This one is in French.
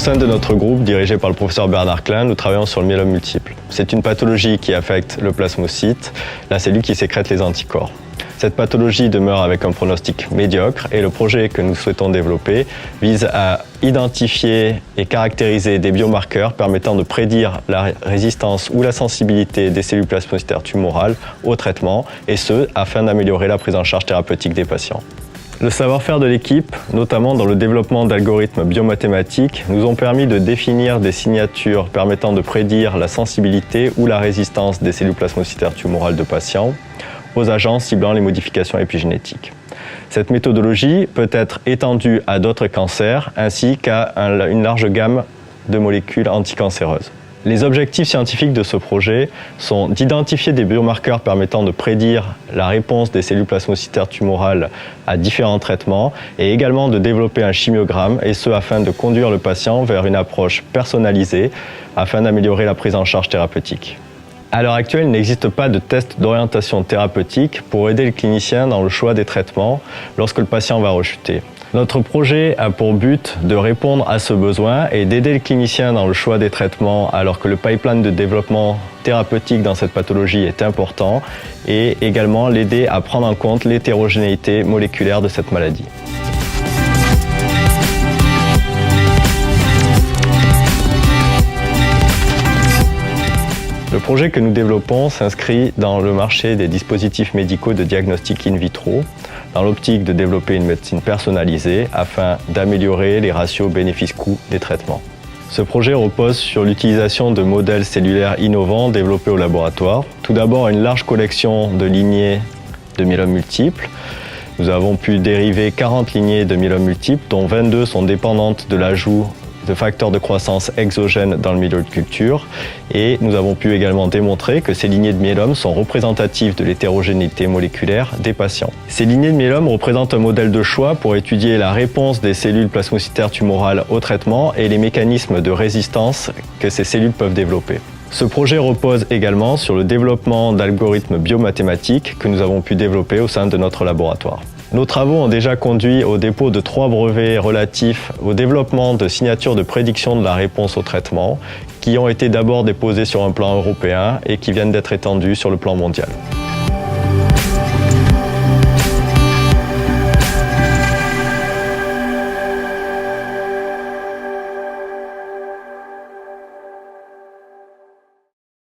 sein de notre groupe, dirigé par le professeur Bernard Klein, nous travaillons sur le myélome multiple. C'est une pathologie qui affecte le plasmocyte, la cellule qui sécrète les anticorps. Cette pathologie demeure avec un pronostic médiocre et le projet que nous souhaitons développer vise à identifier et caractériser des biomarqueurs permettant de prédire la résistance ou la sensibilité des cellules plasmocytaires tumorales au traitement, et ce, afin d'améliorer la prise en charge thérapeutique des patients. Le savoir-faire de l'équipe, notamment dans le développement d'algorithmes biomathématiques, nous ont permis de définir des signatures permettant de prédire la sensibilité ou la résistance des cellules plasmocytaires tumorales de patients aux agents ciblant les modifications épigénétiques. Cette méthodologie peut être étendue à d'autres cancers ainsi qu'à une large gamme de molécules anticancéreuses. Les objectifs scientifiques de ce projet sont d'identifier des biomarqueurs permettant de prédire la réponse des cellules plasmocytaires tumorales à différents traitements et également de développer un chimiogramme, et ce afin de conduire le patient vers une approche personnalisée afin d'améliorer la prise en charge thérapeutique. À l'heure actuelle, il n'existe pas de test d'orientation thérapeutique pour aider le clinicien dans le choix des traitements lorsque le patient va rechuter. Notre projet a pour but de répondre à ce besoin et d'aider le clinicien dans le choix des traitements alors que le pipeline de développement thérapeutique dans cette pathologie est important, et également l'aider à prendre en compte l'hétérogénéité moléculaire de cette maladie. Le projet que nous développons s'inscrit dans le marché des dispositifs médicaux de diagnostic in vitro, dans l'optique de développer une médecine personnalisée afin d'améliorer les ratios bénéfices-coûts des traitements. Ce projet repose sur l'utilisation de modèles cellulaires innovants développés au laboratoire. Tout d'abord, une large collection de lignées de myélome multiple. Nous avons pu dériver 40 lignées de myélome multiple, dont 22 sont dépendantes de l'ajout de facteurs de croissance exogènes dans le milieu de culture, et nous avons pu également démontrer que ces lignées de myélome sont représentatives de l'hétérogénéité moléculaire des patients. Ces lignées de myélome représentent un modèle de choix pour étudier la réponse des cellules plasmocytaires tumorales au traitement et les mécanismes de résistance que ces cellules peuvent développer. Ce projet repose également sur le développement d'algorithmes biomathématiques que nous avons pu développer au sein de notre laboratoire. Nos travaux ont déjà conduit au dépôt de 3 brevets relatifs au développement de signatures de prédiction de la réponse au traitement, qui ont été d'abord déposés sur un plan européen et qui viennent d'être étendus sur le plan mondial.